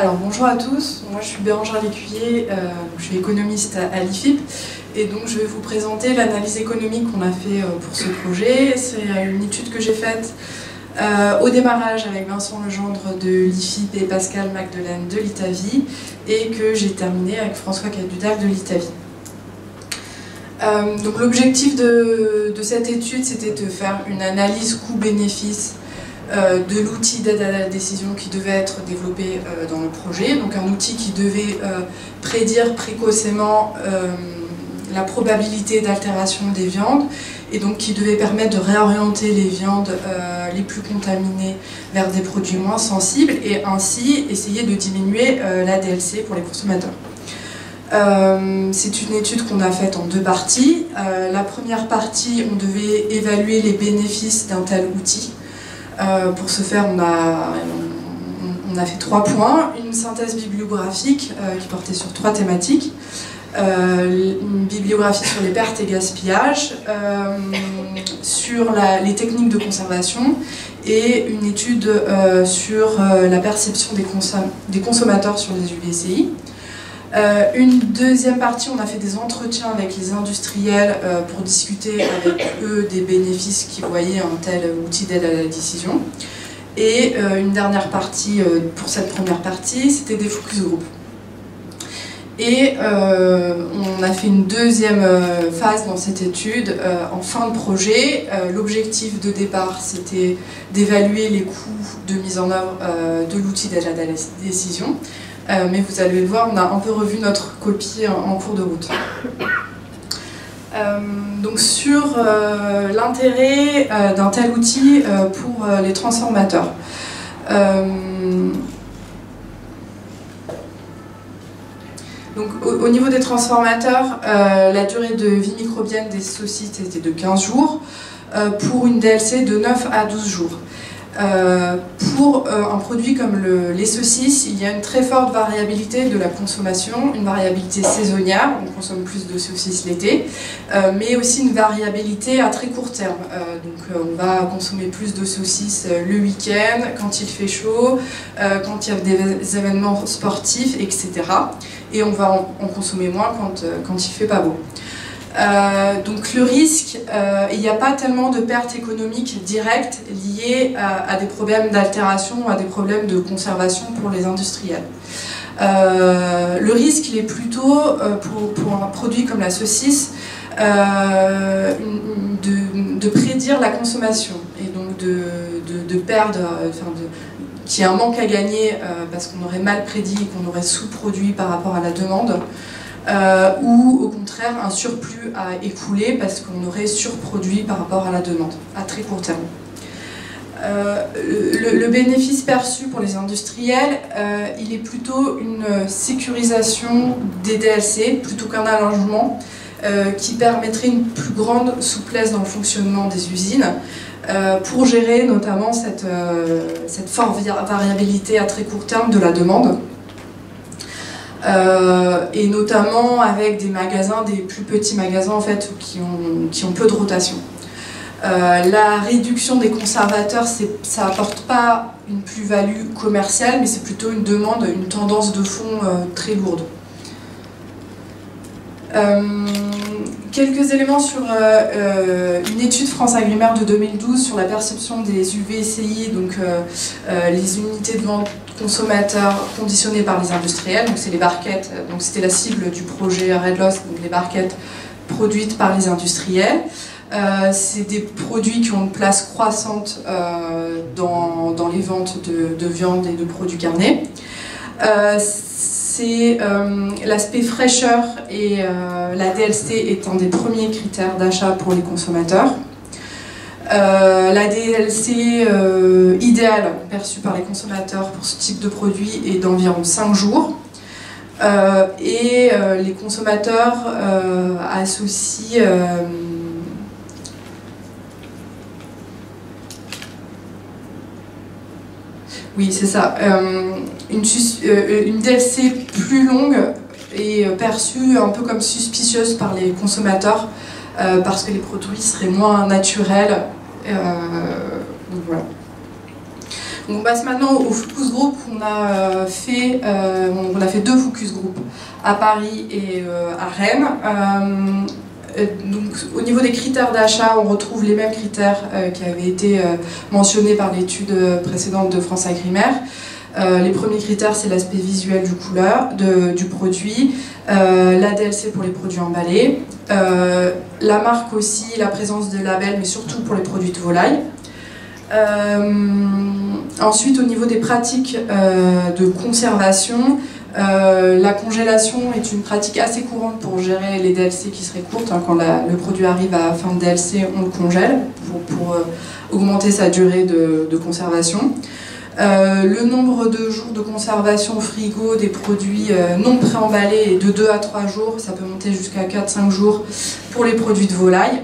Alors bonjour à tous, moi je suis Bérangère Lécuyer, je suis économiste à l'IFIP et donc je vais vous présenter l'analyse économique qu'on a fait pour ce projet. C'est une étude que j'ai faite au démarrage avec Vincent Legendre de l'IFIP et Pascal Magdelaine de l'ITAVI et que j'ai terminé avec François Cadudal de l'ITAVI. Donc l'objectif de cette étude, c'était de faire une analyse coût-bénéfice de l'outil d'aide à la décision qui devait être développé dans le projet, donc un outil qui devait prédire précocement la probabilité d'altération des viandes et donc qui devait permettre de réorienter les viandes les plus contaminées vers des produits moins sensibles et ainsi essayer de diminuer la DLC pour les consommateurs. C'est une étude qu'on a faite en deux parties. La première partie, on devait évaluer les bénéfices d'un tel outil. Pour ce faire, on a fait 3 points. Une synthèse bibliographique qui portait sur 3 thématiques. Une bibliographie sur les pertes et gaspillages, sur les techniques de conservation et une étude sur la perception des consommateurs sur les UVCI. Une deuxième partie, on a fait des entretiens avec les industriels pour discuter avec eux des bénéfices qu'ils voyaient un tel outil d'aide à la décision. Et une dernière partie, pour cette première partie, c'était des focus group. Et on a fait une deuxième phase dans cette étude en fin de projet. L'objectif de départ, c'était d'évaluer les coûts de mise en œuvre de l'outil d'aide à la décision. Mais vous allez le voir, on a un peu revu notre copie en cours de route. Donc sur l'intérêt d'un tel outil pour les transformateurs. Donc, au niveau des transformateurs, la durée de vie microbienne des saucisses était de 15 jours, pour une DLC de 9 à 12 jours. Pour un produit comme les saucisses, il y a une très forte variabilité de la consommation, une variabilité saisonnière, on consomme plus de saucisses l'été, mais aussi une variabilité à très court terme. Donc on va consommer plus de saucisses le week-end, quand il fait chaud, quand il y a des événements sportifs, etc. Et on va en consommer moins quand il fait pas beau. Donc le risque, il n'y a pas tellement de pertes économiques directes liées à des problèmes d'altération, à des problèmes de conservation pour les industriels. Le risque, il est plutôt, pour un produit comme la saucisse, de prédire la consommation et donc de perdre, qu'il y ait un manque à gagner parce qu'on aurait mal prédit et qu'on aurait sous-produit par rapport à la demande. Ou au contraire un surplus à écouler parce qu'on aurait surproduit par rapport à la demande, à très court terme. Le bénéfice perçu pour les industriels, il est plutôt une sécurisation des DLC plutôt qu'un allongement qui permettrait une plus grande souplesse dans le fonctionnement des usines pour gérer notamment cette forte variabilité à très court terme de la demande. Et notamment avec des magasins, des plus petits magasins en fait, qui ont peu de rotation. La réduction des conservateurs, ça n'apporte pas une plus-value commerciale, mais c'est plutôt une demande, une tendance de fond très lourde. Quelques éléments sur une étude France Agrimaire de 2012 sur la perception des UVCI, donc les unités de vente consommateurs conditionnés par les industriels, donc c'est les barquettes, donc c'était la cible du projet Red Loss, donc les barquettes produites par les industriels. C'est des produits qui ont une place croissante dans les ventes de viande et de produits carnés. C'est l'aspect fraîcheur et la DLC est un des premiers critères d'achat pour les consommateurs. La DLC idéale perçue par les consommateurs pour ce type de produit est d'environ 5 jours. Et les consommateurs associent oui, c'est ça. Une DLC plus longue est perçue un peu comme suspicieuse par les consommateurs parce que les produits seraient moins naturels. Donc voilà. Donc on passe maintenant au focus group. On a fait 2 focus group à Paris et à Rennes. Donc, au niveau des critères d'achat, on retrouve les mêmes critères qui avaient été mentionnés par l'étude précédente de France Agrimaire. Les premiers critères, c'est l'aspect visuel du produit, la DLC pour les produits emballés, la marque aussi, la présence de labels, mais surtout pour les produits de volaille. Ensuite, au niveau des pratiques de conservation, la congélation est une pratique assez courante pour gérer les DLC qui seraient courtes. Quand le produit arrive à fin de DLC, on le congèle pour augmenter sa durée de conservation. Le nombre de jours de conservation au frigo des produits non préemballés est de 2 à 3 jours, ça peut monter jusqu'à 4-5 jours pour les produits de volaille.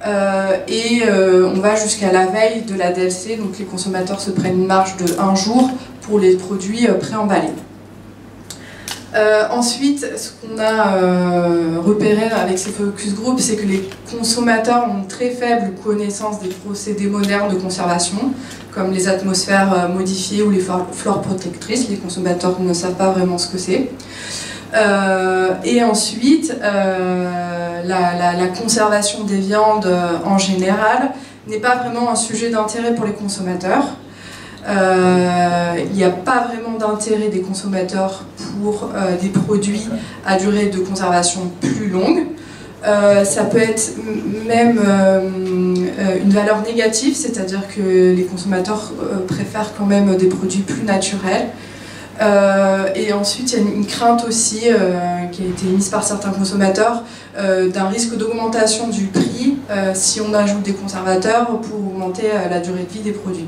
On va jusqu'à la veille de la DLC, donc les consommateurs se prennent une marge de 1 jour pour les produits préemballés. Ensuite, ce qu'on a repéré avec ces focus group, c'est que les consommateurs ont une très faible connaissance des procédés modernes de conservation, comme les atmosphères modifiées ou les flores protectrices. Les consommateurs ne savent pas vraiment ce que c'est. Et ensuite, la conservation des viandes en général n'est pas vraiment un sujet d'intérêt pour les consommateurs. Il n'y a pas vraiment d'intérêt des consommateurs pour des produits à durée de conservation plus longue. Ça peut être même une valeur négative, c'est-à-dire que les consommateurs préfèrent quand même des produits plus naturels. Et ensuite, il y a une crainte aussi qui a été émise par certains consommateurs d'un risque d'augmentation du prix si on ajoute des conservateurs pour augmenter la durée de vie des produits.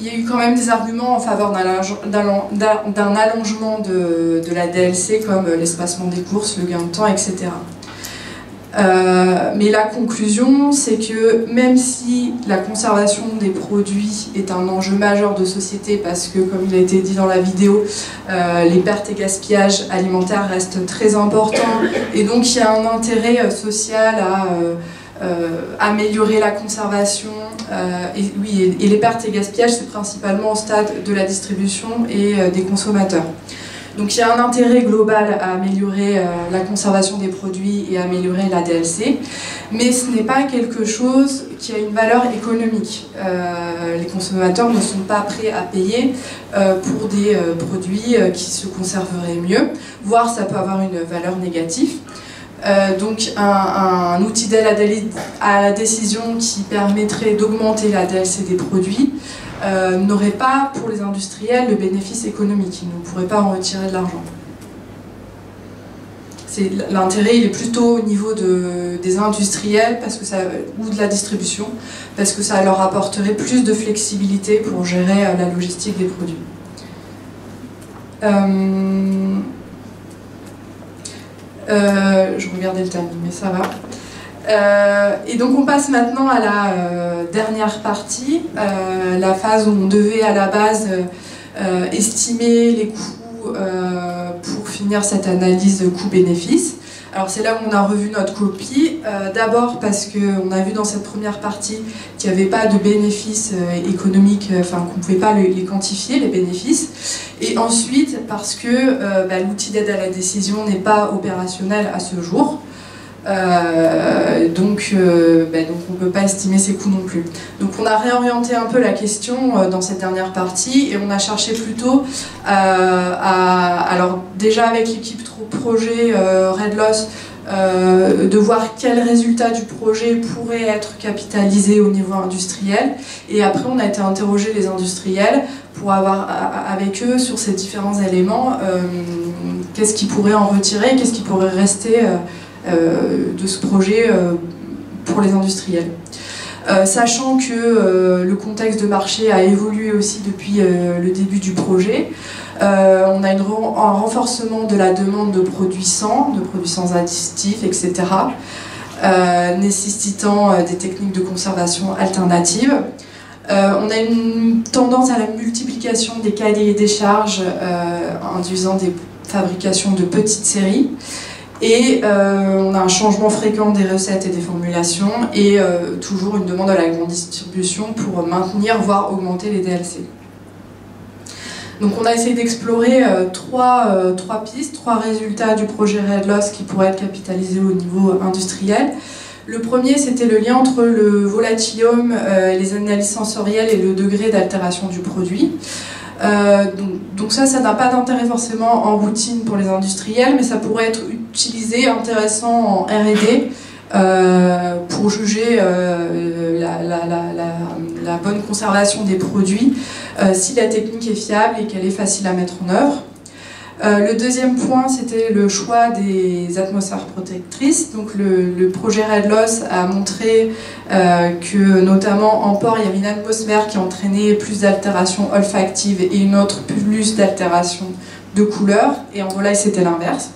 Il y a eu quand même des arguments en faveur d'un allongement de la DLC, comme l'espacement des courses, le gain de temps, etc. Mais la conclusion, c'est que même si la conservation des produits est un enjeu majeur de société, parce que, comme il a été dit dans la vidéo, les pertes et gaspillages alimentaires restent très importants, et donc il y a un intérêt social à améliorer la conservation, et les pertes et gaspillages, c'est principalement au stade de la distribution et des consommateurs. Donc il y a un intérêt global à améliorer la conservation des produits et à améliorer la DLC, mais ce n'est pas quelque chose qui a une valeur économique. Les consommateurs ne sont pas prêts à payer pour des produits qui se conserveraient mieux, voire ça peut avoir une valeur négative. Donc un outil d'aide à la décision qui permettrait d'augmenter la DLC des produits n'aurait pas pour les industriels le bénéfice économique, ils ne pourraient pas en retirer de l'argent. L'intérêt il est plutôt au niveau des industriels ou de la distribution, parce que ça leur apporterait plus de flexibilité pour gérer la logistique des produits. Je regardais le timing, mais ça va. Et donc on passe maintenant à la dernière partie, la phase où on devait à la base estimer les coûts pour finir cette analyse coût-bénéfice. Alors c'est là où on a revu notre copie, d'abord parce qu'on a vu dans cette première partie qu'il n'y avait pas de bénéfices économiques, enfin qu'on ne pouvait pas les quantifier, les bénéfices, et ensuite parce que l'outil d'aide à la décision n'est pas opérationnel à ce jour. Donc on ne peut pas estimer ses coûts non plus. Donc on a réorienté un peu la question dans cette dernière partie et on a cherché plutôt alors déjà avec l'équipe projet Red Loss de voir quels résultats du projet pourraient être capitalisés au niveau industriel, et après on a été interroger les industriels pour avoir avec eux sur ces différents éléments qu'est-ce qu'ils pourraient en retirer, qu'est-ce qui pourrait rester de ce projet pour les industriels. Sachant que le contexte de marché a évolué aussi depuis le début du projet, on a un renforcement de la demande de produits sans additifs, etc., nécessitant des techniques de conservation alternatives. On a une tendance à la multiplication des cahiers des charges induisant des fabrications de petites séries. Et on a un changement fréquent des recettes et des formulations et toujours une demande à la grande distribution pour maintenir, voire augmenter les DLC. Donc on a essayé d'explorer trois pistes, 3 résultats du projet RedLoss qui pourraient être capitalisés au niveau industriel. Le premier, c'était le lien entre le volatilium, les analyses sensorielles et le degré d'altération du produit. Donc ça n'a pas d'intérêt forcément en routine pour les industriels, mais ça pourrait être utilisé, intéressant en R&D pour juger la bonne conservation des produits, si la technique est fiable et qu'elle est facile à mettre en œuvre. Le deuxième point, c'était le choix des atmosphères protectrices. Donc le projet RedLoss a montré que notamment en port, il y avait une atmosphère qui entraînait plus d'altération olfactive et une autre plus d'altération de couleur. Et en volaille, c'était l'inverse.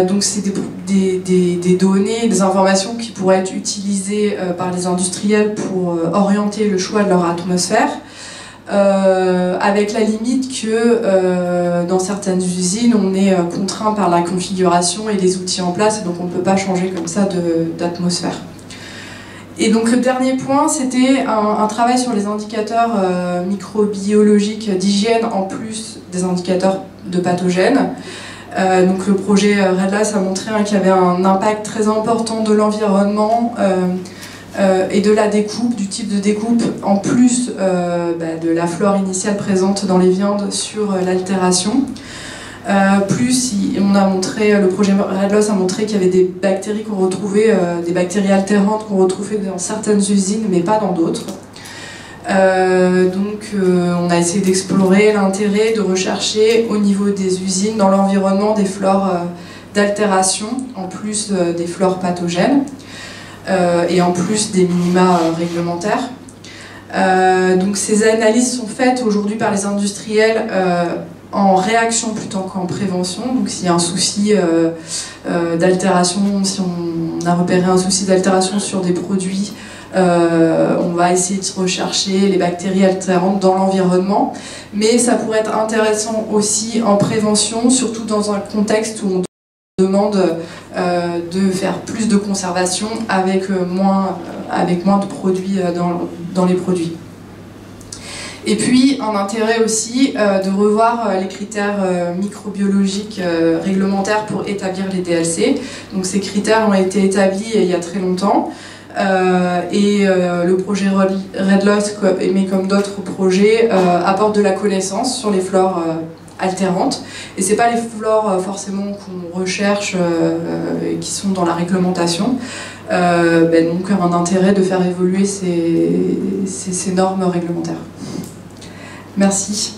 Donc c'est des données, des informations qui pourraient être utilisées par les industriels pour orienter le choix de leur atmosphère. Avec la limite que dans certaines usines on est contraint par la configuration et les outils en place, et donc on ne peut pas changer comme ça d'atmosphère. Et donc le dernier point, c'était un travail sur les indicateurs microbiologiques d'hygiène en plus des indicateurs de pathogènes. Donc le projet RedLoss a montré qu'il y avait un impact très important de l'environnement et de la découpe, du type de découpe, en plus de la flore initiale présente dans les viandes sur l'altération. Plus on a montré, le projet RedLoss a montré qu'il y avait des bactéries qu'on retrouvait, des bactéries altérantes qu'on retrouvait dans certaines usines mais pas dans d'autres. On a essayé d'explorer l'intérêt de rechercher au niveau des usines, dans l'environnement, des flores d'altération, en plus des flores pathogènes. Et en plus des minima réglementaires. Donc ces analyses sont faites aujourd'hui par les industriels en réaction plutôt qu'en prévention. Donc s'il y a un souci d'altération, si on a repéré un souci d'altération sur des produits, on va essayer de rechercher les bactéries altérantes dans l'environnement. Mais ça pourrait être intéressant aussi en prévention, surtout dans un contexte où on demande de faire plus de conservation avec moins de produits dans les produits. Et puis un intérêt aussi de revoir les critères microbiologiques réglementaires pour établir les DLC. Donc ces critères ont été établis il y a très longtemps. Le projet RedLoss, mais comme d'autres projets, apporte de la connaissance sur les flores altérantes. Et ce n'est pas les flores forcément qu'on recherche et qui sont dans la réglementation. Donc un intérêt de faire évoluer ces normes réglementaires. Merci.